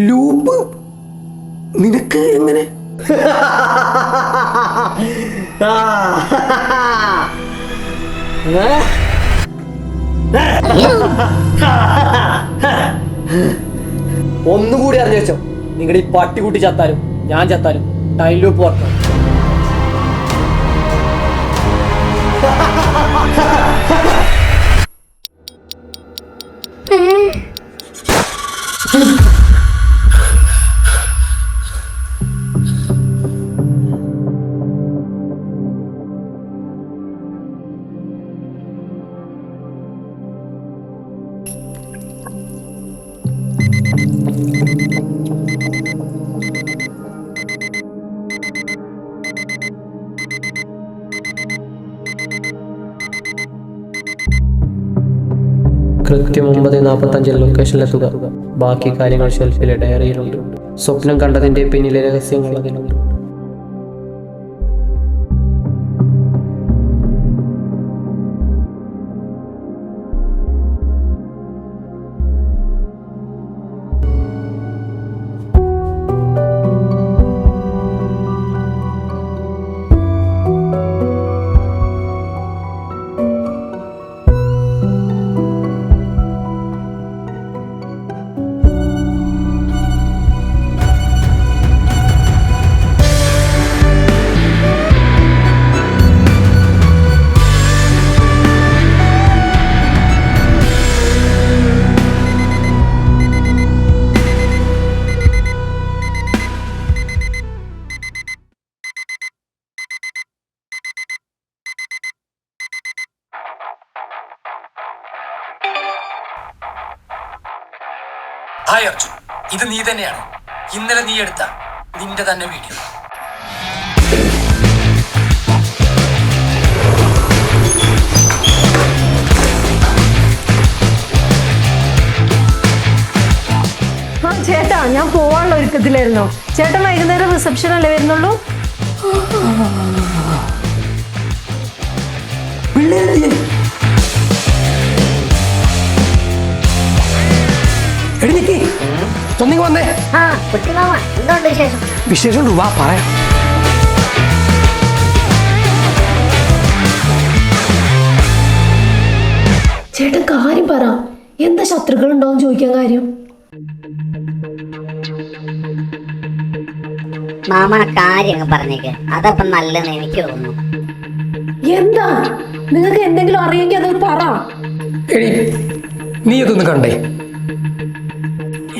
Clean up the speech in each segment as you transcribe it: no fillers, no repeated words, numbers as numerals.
Loop നിനക്ക് എങ്ങനെ? ഒന്നുകൂടി അറിഞ്ഞു വെച്ചോ, നിങ്ങളുടെ ഈ പട്ടിക്കുട്ടി ചത്താലും ഞാൻ ചത്താലും ടൈം ലൂപ്പ് വർക്ക്. കൃത്യം 9:45 ലൊക്കേഷനിലെത്തുക. ബാക്കി കാര്യങ്ങൾ ഷെൽഫിലെ ഡയറിയിലുണ്ട്. സ്വപ്നം കണ്ടതിൻ്റെ പിന്നിലെ രഹസ്യങ്ങൾ അതിലുണ്ട്. ഹായ് അർജുൻ, ഇത് നീ തന്നെയാണ്. ഇന്നലെ നീ എടുത്ത നിന്റെ തന്നെ വീഡിയോ. ചേട്ടാ, ഞാൻ പോവാനുള്ള ഒരുക്കത്തിലായിരുന്നു. ചേട്ടൻ വൈകുന്നേരം റിസപ്ഷൻ അല്ലേ വരുന്നുള്ളൂ? വന്നേ, വിശേഷം വാ പറയാം. ചേട്ടൻ കാര്യം പറ, എന്താ ശത്രുക്കൾ ഉണ്ടോന്ന് ചോദിക്കാൻ കാര്യം? മാമ കാര്യം പറഞ്ഞേക്ക്, അതപ്പം നല്ലതെന്ന് എനിക്ക് തോന്നുന്നു. എന്താ നിങ്ങൾക്ക് എന്തെങ്കിലും അറിയെങ്കിൽ അത് പറ. നീ ഇതൊന്ന് കണ്ടേ.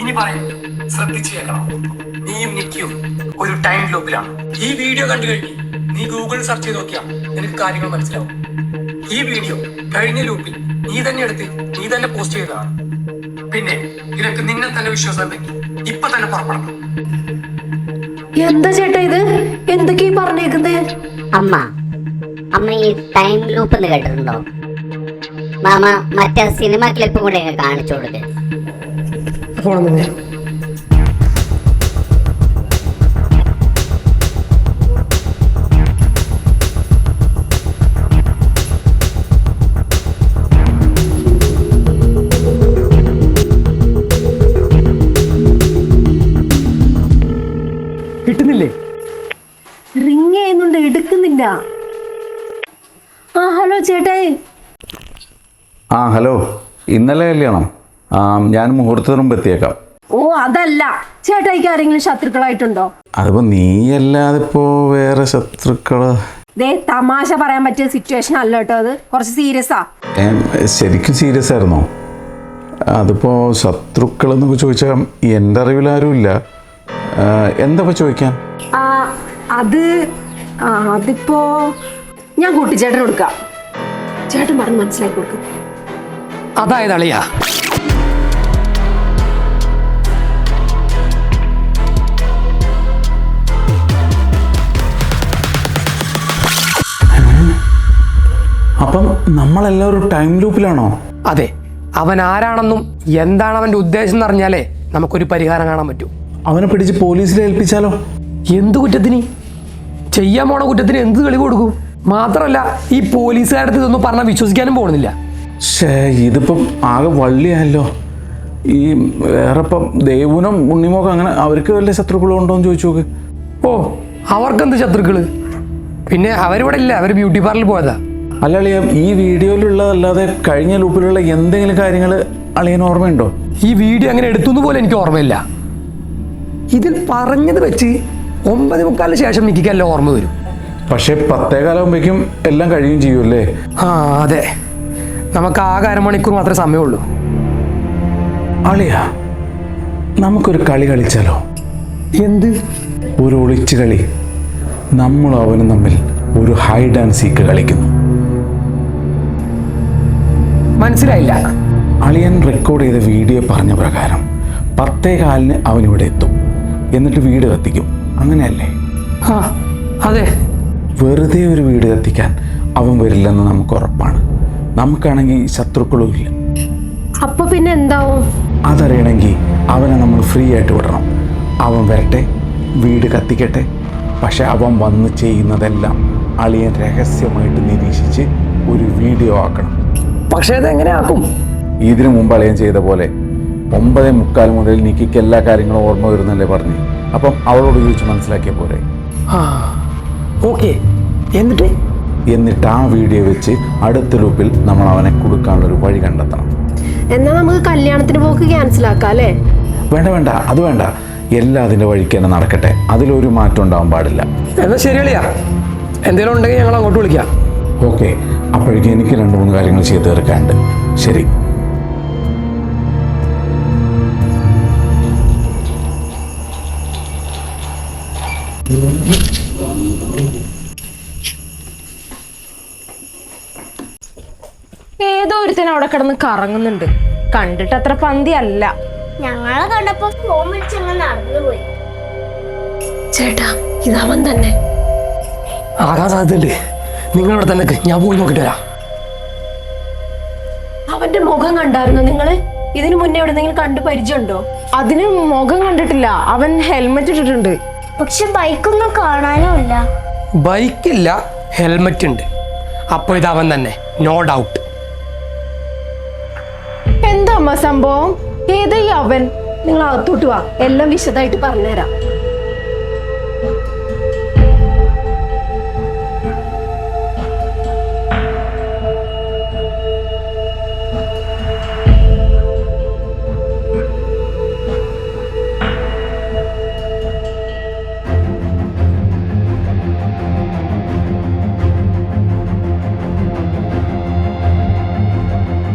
ഇനി പറയും, ശ്രദ്ധിച്ചു കേൾക്കണം. നീയും നിക്കും ഒരു ടൈം ലൂപ്പിലാണ്. ഈ വീഡിയോ കണ്ടു കഴിഞ്ഞ് നീ ഗൂഗിൾ സെർച്ച് ചെയ്ത് നോക്കിയാ നിനക്ക് കാര്യങ്ങൾ മനസ്സിലാവും. ഈ വീഡിയോ കഴിഞ്ഞ ലൂപ്പിൽ നീ തന്നെ എടുത്ത് നീ തന്നെ പോസ്റ്റ് ചെയ്തതാണ്. പിന്നെ നിനക്ക് നിന്നെ തന്നെ വിശ്വാസം ഉണ്ടെങ്കിൽ ഇപ്പൊ തന്നെ പുറപ്പെടണം. എന്താ ചേട്ടാ ഇത്? എന്തൊക്കെയാ പറഞ്ഞേക്കുന്നേ? അമ്മ ഈ ടൈം ലൂപ്പ് എന്ന് കേട്ടിട്ടുണ്ടോ? മാമ മറ്റേ സിനിമ ക്ലിപ്പും കൂടെ കാണിച്ചു കൊടുക്ക്. കിട്ടുന്നില്ലേ? റിങ് ചെയ്യുന്നുണ്ട്, എടുക്കുന്നില്ല. ഹലോ ചേട്ടായി. ഹലോ, ഇന്നലെ കല്യാണം. ഞാൻ മുഹൂർത്തത്തിന് മുമ്പ് എത്തിയേക്കാം. ഓ അതല്ല, ചേട്ടായിക്ക് ആരെങ്കിലും ശത്രുക്കളായിട്ടുണ്ടോ? അതിപ്പോ നീയല്ലാതെ ഇപ്പോ വേറെ ശത്രുക്കള്? തമാശ പറയാൻ പറ്റിയ സിറ്റുവേഷൻ അല്ല കേട്ടോ, അത് കുറച്ച് സീരിയസാ. ശരിക്കും സീരിയസ് ആയിരുന്നോ? അതിപ്പോ ശത്രുക്കൾ എന്നൊക്കെ ചോദിച്ചാൽ എൻ്റെ അറിവിലാരും ഇല്ല. എന്താ ചോദിക്കാൻ? അതിപ്പോ ഞാൻ കൂട്ടിച്ചേട്ടൻ കൊടുക്കാം. ചേട്ടൻ പറഞ്ഞ് മനസ്സിലാക്കി കൊടുക്കും. അതായത് അളിയാ, അപ്പം നമ്മളെല്ലാവരും ടൈം ലൂപ്പിലാണോ? അതെ. അവൻ ആരാണെന്നും എന്താണ് അവന്റെ ഉദ്ദേശം എന്ന് അറിഞ്ഞാലേ നമുക്കൊരു പരിഹാരം കാണാൻ പറ്റൂ. അവനെ പിടിച്ച് പോലീസിൽ ഏൽപ്പിച്ചാലോ? എന്ത് കുറ്റത്തിന്? ചെയ്യാൻ പോണ കുറ്റത്തിന് എന്ത് തെളിവ് കൊടുക്കും? മാത്രമല്ല, ഈ പോലീസുകാരുടെ ഇതൊന്നും പറഞ്ഞാൽ വിശ്വസിക്കാനും പോകുന്നില്ല. ഇതിപ്പം ആകെ വള്ളിയായല്ലോ. ഈ വേറെ ഇപ്പം ദേവുനും ഉണ്ണിമോക്കും അങ്ങനെ അവർക്ക് വല്ല ശത്രുക്കളും ഉണ്ടോ എന്ന് ചോദിച്ചു നോക്ക്. ഓ അവർക്കെന്ത് ശത്രുക്കള്? പിന്നെ അവരിവിടെ ഇല്ല, അവർ ബ്യൂട്ടി പാർലറിൽ പോയതാ. അല്ല അളിയ, ഈ വീഡിയോയിലുള്ളതല്ലാതെ കഴിഞ്ഞ ലൂപ്പിലുള്ള എന്തെങ്കിലും കാര്യങ്ങൾ അളിയന് ഓർമ്മയുണ്ടോ? ഈ വീഡിയോ അങ്ങനെ എടുത്തുന്ന് പോലും എനിക്ക് ഓർമ്മയില്ല. ഇതിൽ പറഞ്ഞത് വെച്ച് 9:45 ശേഷം എനിക്കല്ല ഓർമ്മ വരും. പക്ഷേ 10:15 എല്ലാം കഴിയും ചെയ്യുമല്ലേ? ആ അതെ, നമുക്ക് ആകെ അരമണിക്കൂർ മാത്രമേ സമയമുള്ളൂ. അളിയ, നമുക്കൊരു കളി കളിച്ചാലോ? എന്ത്? ഒരു ഒളിച്ചു കളി. നമ്മളും അവനും തമ്മിൽ ഒരു ഹൈഡ് ആൻഡ് സീക്ക് കളിക്കുന്നു. മനസ്സിലായില്ല. അളിയൻ റെക്കോർഡ് ചെയ്ത വീഡിയോ പറഞ്ഞ പ്രകാരം 10:15 അവനിവിടെ എത്തും, എന്നിട്ട് വീട് കത്തിക്കും. അങ്ങനെയല്ലേ? ആ അതെ. വെറുതെ ഒരു വീട് കത്തിക്കാൻ അവൻ വരില്ലെന്ന് നമുക്ക് ഉറപ്പാണ്. നമുക്കാണെങ്കിൽ ശത്രുക്കളും ഇല്ല. അപ്പൊ പിന്നെ എന്താവും? അതറിയണമെങ്കിൽ അവനെ നമ്മൾ ഫ്രീ ആയിട്ട് വിടണം. അവൻ വരട്ടെ, വീട് കത്തിക്കട്ടെ. പക്ഷെ അവൻ വന്ന് ചെയ്യുന്നതെല്ലാം അളിയൻ രഹസ്യമായിട്ട് നിരീക്ഷിച്ച് ഒരു വീഡിയോ ആക്കണം. പക്ഷേ അതെങ്ങനെ ആക്കും? ഇതിനു മുമ്പ് അളിയൻ ചെയ്ത പോലെ 9:45 മുതൽ നിക്കിക്ക് എല്ലാ കാര്യങ്ങളും ഓർമ്മ വരുന്നല്ലേ പറഞ്ഞു. അപ്പം അവളോട് ചോദിച്ച് മനസ്സിലാക്കിയ പോരെ? ആ ഓക്കെ. എന്നിട്ട് ആ വീഡിയോ വെച്ച് അടുത്ത ലൂപ്പിൽ നമ്മൾ അവനെ കൊടുക്കാനുള്ളൊരു വഴി കണ്ടെത്തണം. എന്നാ നമുക്ക് കല്യാണത്തിന് പോക്ക് ക്യാൻസൽ ആക്കാം അല്ലേ? വേണ്ട, അത് വേണ്ട. എല്ലാം അതിൻ്റെ വഴിക്ക് തന്നെ നടക്കട്ടെ. അതിലൊരു മാറ്റം ഉണ്ടാവാൻ പാടില്ല. എന്നാ ശരിയളിയാ, എന്തെങ്കിലും ഉണ്ടെങ്കിൽ ഞങ്ങൾ അങ്ങോട്ട് വിളിക്കാം. ഓക്കെ, അപ്പോഴേക്കും എനിക്ക് 2-3 കാര്യങ്ങൾ ചെയ്ത് തീർക്കാനുണ്ട്. ശരി. ഏതോ ഒരുത്തൻ അവിടെ കിടന്ന് കറങ്ങുന്നുണ്ട്. കണ്ടിട്ട് അത്ര പന്തി അല്ല. ഞങ്ങളെ കണ്ടപ്പോ ഫോൺ വിളിച്ചങ്ങ് നടന്നുപോയി. ചേട്ടാ, ഇതവൻ തന്നെ. ആകാൻ സാധ്യതയുണ്ട്. നിങ്ങളിവിടെ തന്നെ നിൽക്ക്, ഞാൻ പോയി നോക്കിട്ട് വരാം. അവന്റെ മുഖം കണ്ടായിരുന്നോ നിങ്ങള്? ഇതിനു മുന്നേ എവിടെന്നെങ്കിലും കണ്ടു പരിചയമുണ്ടോ? അതിന് മുഖം കണ്ടിട്ടില്ല. അവൻ ഹെൽമെറ്റ് ഇട്ടിട്ടുണ്ട്. പക്ഷെ ബൈക്കൊന്നും കാണാനും ഇല്ല. ബൈക്കില്ല, ഹെൽമെറ്റ് ഉണ്ട്. അപ്പോൾ ഇതവൻ തന്നെ, നോ ഡൗട്ട്. എന്താ അമ്മ സംഭവം? ഏതായി അവൻ? നിങ്ങൾ അകത്തോട്ട് വാ, എല്ലാം വിശദമായിട്ട് പറഞ്ഞുതരാം.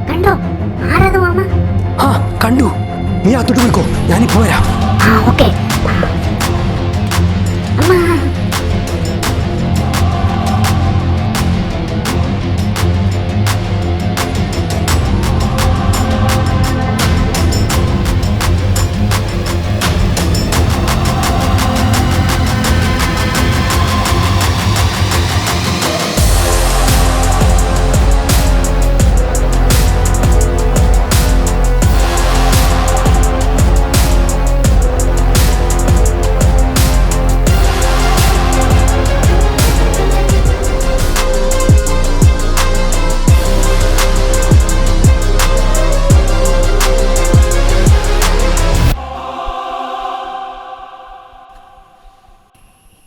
കണ്ടോ? ആരാത് മാമ? ആ കണ്ടു. നീ അകത്തോട്ട് പോയിക്കോ, ഞാനിപ്പോ വരാം. ആ ഓക്കെ.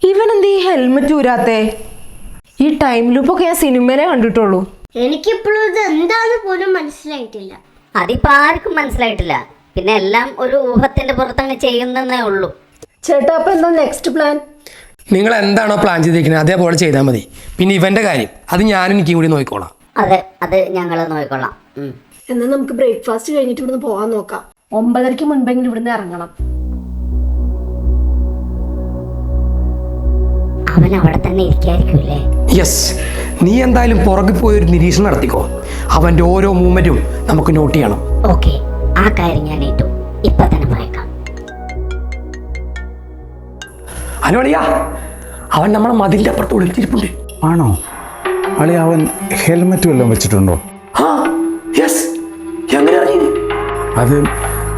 ഇവനെന്ത് ഈ ഹെൽമെറ്റ് ഊരാത്തെ? ഈ ടൈം ലൂപ്പൊക്കെ ഞാൻ സിനിമയിലേ കണ്ടിട്ടുള്ളൂ. എനിക്കിപ്പോഴും ഇത് എന്താന്ന് പോലും മനസ്സിലായിട്ടില്ല. അതിപ്പോ ആർക്കും മനസ്സിലായിട്ടില്ല. പിന്നെ എല്ലാം ഒരു ഊഹത്തിന്റെ പുറത്തങ്ങ് ചെയ്യുന്നേ ഉള്ളൂ. ചേട്ടാ, അപ്പൊ എന്താ നെക്സ്റ്റ് പ്ലാൻ? നിങ്ങൾ എന്താണോ പ്ലാൻ ചെയ്തിരിക്കുന്നത് അതേപോലെ ചെയ്താൽ മതി. പിന്നെ ഇവന്റെ കാര്യം അത് ഞാനും എനിക്കും കൂടി നോക്കിക്കോളാം. അത് ഞങ്ങൾ നോക്കിക്കൊള്ളാം. എന്നാ നമുക്ക് ബ്രേക്ക്ഫാസ്റ്റ് കഴിഞ്ഞിട്ട് ഇവിടുന്ന് പോകാൻ നോക്കാം. 9:30 മുൻപെങ്കിലും ഇവിടുന്ന് ഇറങ്ങണം. അവൻ അവിടെ തന്നെ ഇരിക്കായിരിക്കൂലേ? യെസ്, നീ എന്തായാലും പുറകിൽ പോയി ഒരു നിരീക്ഷണം നടത്തിക്കോ. അവന്റെ ഓരോ മൂവ്മെന്റും നമുക്ക് നോട്ട് ചെയ്യണം. ഓക്കെ, ആ കാര്യം ഞാൻ ഏറ്റു. ഇപ്പൊ തന്നെ പോയേക്കാം. അനുവളിയാ, അവൻ നമ്മളെ മതിലിന്റെ അപ്പുറത്ത് ഒളിച്ചിരിപ്പുണ്ട്. ആണോ? അളി, അവൻ ഹെൽമെറ്റ് വല്ലതും വെച്ചിട്ടുണ്ടോ? ആ യെസ്. എങ്ങനെയാണ്? അത്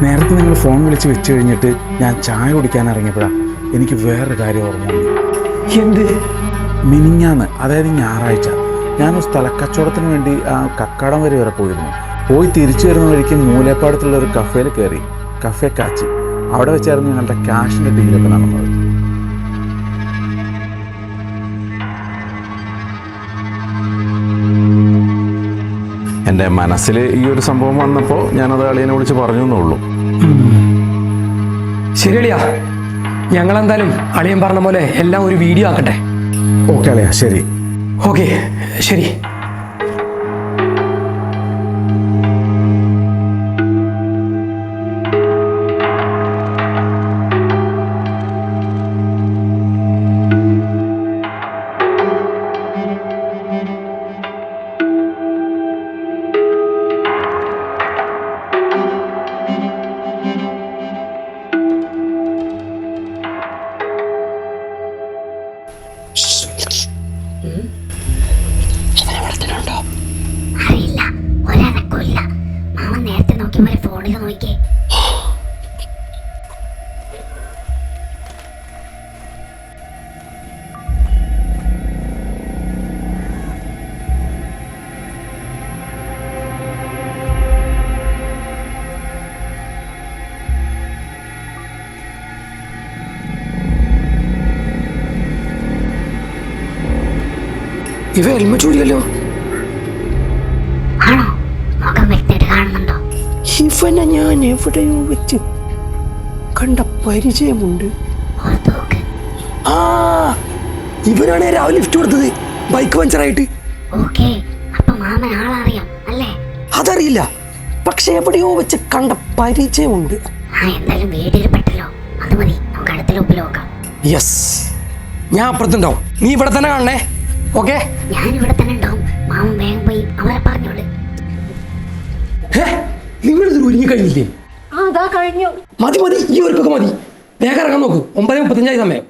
നേരത്തെ നിങ്ങൾ ഫോൺ വിളിച്ച് വെച്ച് കഴിഞ്ഞിട്ട് ഞാൻ ചായ കുടിക്കാൻ ഇറങ്ങിയപ്പോഴാണ് എനിക്ക് വേറൊരു കാര്യം ഓർമ്മ വന്നു. എന്ത്? മിനിഞ്ഞാന്ന്, അതായത് ഞായറാഴ്ച, ഞാനൊരു സ്ഥലക്കച്ചവടത്തിന് വേണ്ടി ആ കക്കാടം വരെ പോയിരുന്നു. പോയി തിരിച്ചു വരുന്ന വഴിക്ക് മൂലപ്പാടത്തുള്ള ഒരു കഫേയിൽ കയറി, കഫേ കാച്ചി. അവിടെ വെച്ചായിരുന്നു ഞങ്ങളുടെ ക്യാഷിൻ്റെ ഡീലൊക്കെ നടന്നത്. എൻ്റെ മനസ്സിൽ ഈ ഒരു സംഭവം വന്നപ്പോൾ ഞാനത് അളിയനെ വിളിച്ച് പറഞ്ഞു എന്നുള്ളൂ. ശരി അളിയാ, ഞങ്ങളെന്തായാലും അളിയൻ പറഞ്ഞ പോലെ എല്ലാം ഒരു വീഡിയോ ആക്കട്ടെ. ഓക്കെ അളിയാ, ശരി. ഓക്കെ, ശരി. അറിയില്ല, ഒരനക്കില്ല. മാമ നേരത്തെ നോക്കിയപോലെ ഫോണിൽ നോക്കിയേ. ഇവ ഹെൽമെറ്റ് കൂടിയല്ലോ. ആണോ? മുഖം വ്യക്തമായിട്ട് കാണുന്നുണ്ടോ? ഇവനെ ഞാൻ എവിടെയോ വെച്ച് കണ്ട പരിചയമുണ്ട്. ആ, ഇവനാണ് രാവിലെ ലിഫ്റ്റ് കൊടുത്തത്, ബൈക്ക് പഞ്ചറായിട്ട്. ഓക്കേ, അപ്പൊ മാമൻ ആളറിയാം അല്ലേ? അതറിയില്ല, പക്ഷെ എവിടെയോ വെച്ച് കണ്ട പരിചയമുണ്ട്. ആ, എന്തായാലും വീട്ടിൽ പെട്ടല്ലോ. അത് മതി, നമുക്ക് അടുത്ത ലൂപ്പിൽ നോക്കാം. യെസ്, ഞാൻ അപ്പുറത്തുണ്ടാവും, നീ ഇവിടെ തന്നെ കാണണേ. ഓക്കെ, ഞാൻ ഇവിടെ തന്നെ ഉണ്ടാവും. മാമൻ വേഗം പോയി അവരെ പറഞ്ഞോളൂ. നിങ്ങളിത് ഒരുങ്ങി കഴിഞ്ഞില്ലേ? അതാ കഴിഞ്ഞു. മതി മതി, ഈ ഒരുക്കൊക്കെ മതി. വേഗം ഇറങ്ങാൻ നോക്കൂ, 9:35 സമയം.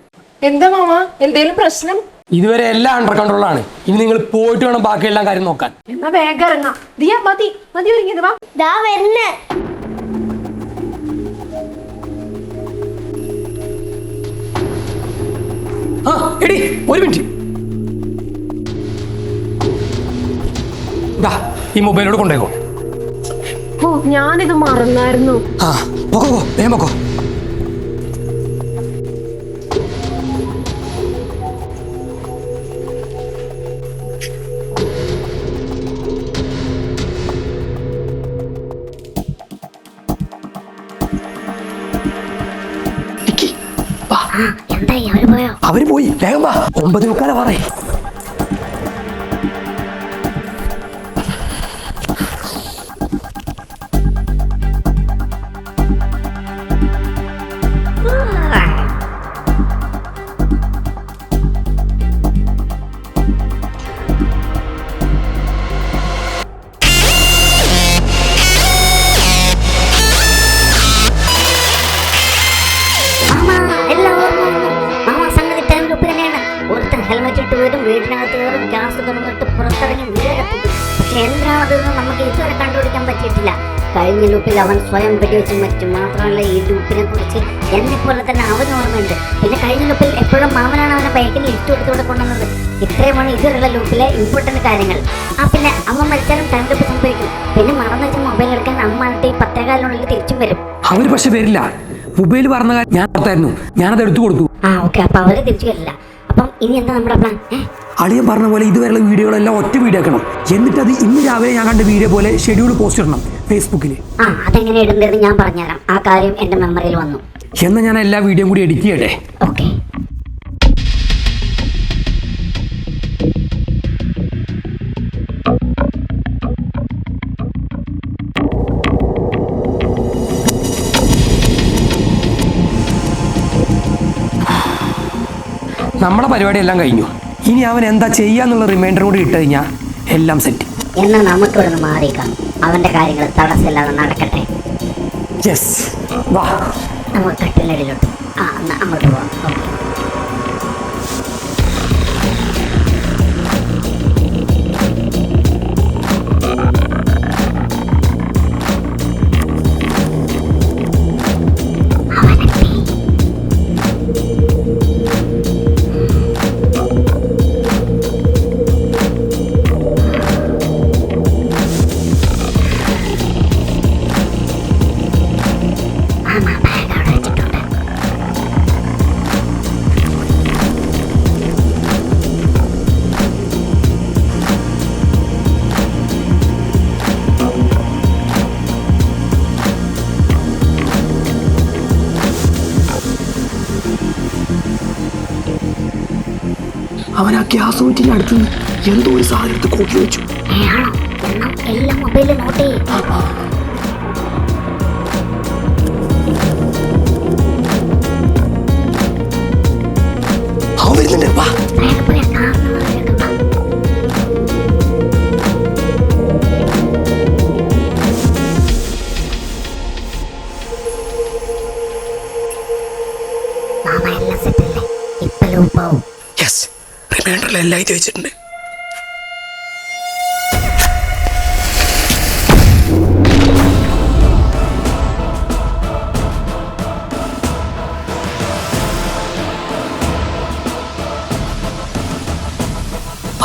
എന്താ മാമ, എന്തേലും പ്രശ്നം? ഇതുവരെ എല്ലാം അണ്ടർ കൺട്രോളാണ്. ഇനി നിങ്ങൾ പോയിട്ട് വേണം ബാക്കിയെല്ലാം കാര്യം നോക്കാൻ. എന്നാ വേഗം ഇറങ്ങാം. ദിയ, മതി മതി ഒരുങ്ങിയത്, വാ. ദാ വരുന്നേ. ആ എടി, ഒരു മിനിറ്റ്. ഈ മൊബൈലോട് കൊണ്ടേക്കോ. ഓ, ഞാനിത് മറന്നായിരുന്നു. ആ, പൊക്കോ, വേഗം പൊക്കോ. എന്തായി, അവര് പോയോ? അവര് പോയി, വേഗം വാ. 9:45 പറയേ. ഹെൽമെറ്റ് ഇട്ട് വരും, വീടിനകത്ത് കയറും, ഗ്യാസ് തുറന്നിട്ട് പുറത്തിറങ്ങി വീടകത്തും. പക്ഷെ എന്താണെന്ന് നമുക്ക് ഇതുവരെ കണ്ടുപിടിക്കാൻ പറ്റിയിട്ടില്ല. കഴിഞ്ഞ ലൂപ്പിൽ അവൻ സ്വയം വെടിവെച്ചും മറ്റും. മാത്രമല്ല, ഈ ലൂപ്പിനെ കുറിച്ച് എന്നെ പോലെ തന്നെ അവന് ഓർമ്മയുണ്ട്. പിന്നെ കഴിഞ്ഞ ലൂപ്പിൽ എപ്പോഴും മാമനാണ് അവനെ ബൈക്കിൽ ലിഫ്റ്റ് കൊടുത്തുകൂടെ കൊണ്ടുവന്നത്. ഇത്രയുമാണ് ഇതുവരെയുള്ള ലൂപ്പിലെ ഇമ്പോർട്ടൻറ്റ് കാര്യങ്ങൾ. പിന്നെ അവൻ മരിച്ചാലും ടൈം ലൂപ്പ് സംഭവിക്കും. പിന്നെ മറന്നു വെച്ച മൊബൈൽ എടുക്കാൻ അമ്മ ഈ 10:15 തിരിച്ചും വരും. അവര് പക്ഷെ വരില്ല. മൊബൈൽ പറഞ്ഞ കാര്യം ഞാൻ ഓർത്തായിരുന്നു, ഞാനത് എടുത്തു കൊടുത്തു. ഓക്കെ, അപ്പൊ അവര് തിരിച്ചു വരില്ല. അപ്പം ഇനി എന്താ നമ്മുടെ പ്ലാൻ? അളിയൻ പറഞ്ഞ പോലെ ഇതുവരെയുള്ള വീഡിയോകളെല്ലാം ഒറ്റ വീഡിയോ ആക്കണം. എന്നിട്ട് അത് ഇന്ന് രാവിലെ ഞാൻ കണ്ട വീഡിയോ പോലെ ഷെഡ്യൂൾ പോസ്റ്റ് ഇടണം ഫേസ്ബുക്കിൽ. അതെങ്ങനെ ഇടേണ്ടത് ഞാൻ പറഞ്ഞുതരാം. ആ കാര്യം എന്റെ മെമ്മറിയിൽ വന്നു. എന്നാൽ ഞാൻ എല്ലാ വീഡിയോയും കൂടി എഡിറ്റ് ചെയ്യട്ടെ. ഓക്കെ. നമ്മുടെ പരിപാടി എല്ലാം കഴിഞ്ഞു. ഇനി അവൻ എന്താ ചെയ്യാന്നുള്ള റിമൈൻഡർ കൂടി ഇട്ട് കഴിഞ്ഞാൽ എല്ലാം സെറ്റ്. എന്നാൽ നമുക്ക് ഇവിടെ നിന്ന് മാറിയേക്കാം. അവന്റെ കാര്യങ്ങൾ തടസ്സമില്ലാതെ നടക്കട്ടെ. യെസ്, വാ നമുക്ക് കട്ടിലടിയിലോട്ട്. എന്നാ അങ്ങോട്ട് പോവാം. ഓക്കെ. അവൻ ആ ഗ്യാസ് ഊറ്റിന്റെ അടുത്ത് എന്തോ ഒരു സാധനം എടുത്ത് കൂട്ടി വെച്ചു. ആണോ? എന്നാ എല്ലാം മൊബൈലിൽ നോട്ട് ചെയ്യും. അവൻ വരുന്നുണ്ട്. വാ. വേഗം പോയി ആ കാണുന്നവരെ എടുക്കാം. മാമ എല്ലാം സെറ്റല്ലേ? ഇപ്പൊ ലൂപ്പാവും. യെസ്, റിമൈൻഡറിൽ എല്ലാം എഴുതി വെച്ചിട്ടുണ്ട്.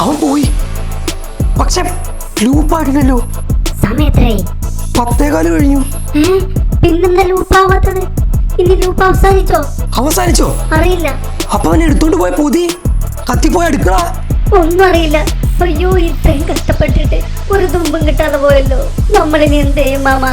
അവൻ പോയി, പക്ഷെ ലൂപ്പായിട്ടില്ലല്ലോ. സമയത്രയായി? 10:15 കഴിഞ്ഞു. പിന്നെന്താ ലൂപ്പാവാത്തത്? ഇനി ലൂപ്പ് അവസാനിച്ചോ? അവസാനിച്ചോ? അറിയില്ല. അപ്പൊ അവൻ എടുത്തോണ്ട് പോയ പൊതി കത്തിപ്പോയി അടുക്കള. ഒന്നും അറിയില്ല. അയ്യോ, ഇത്രയും കഷ്ടപ്പെട്ടിട്ട് ഒരു തുമ്പും കിട്ടാതെ പോയല്ലോ. നമ്മളിനി എന്ത് ചെയ്യും മാമ?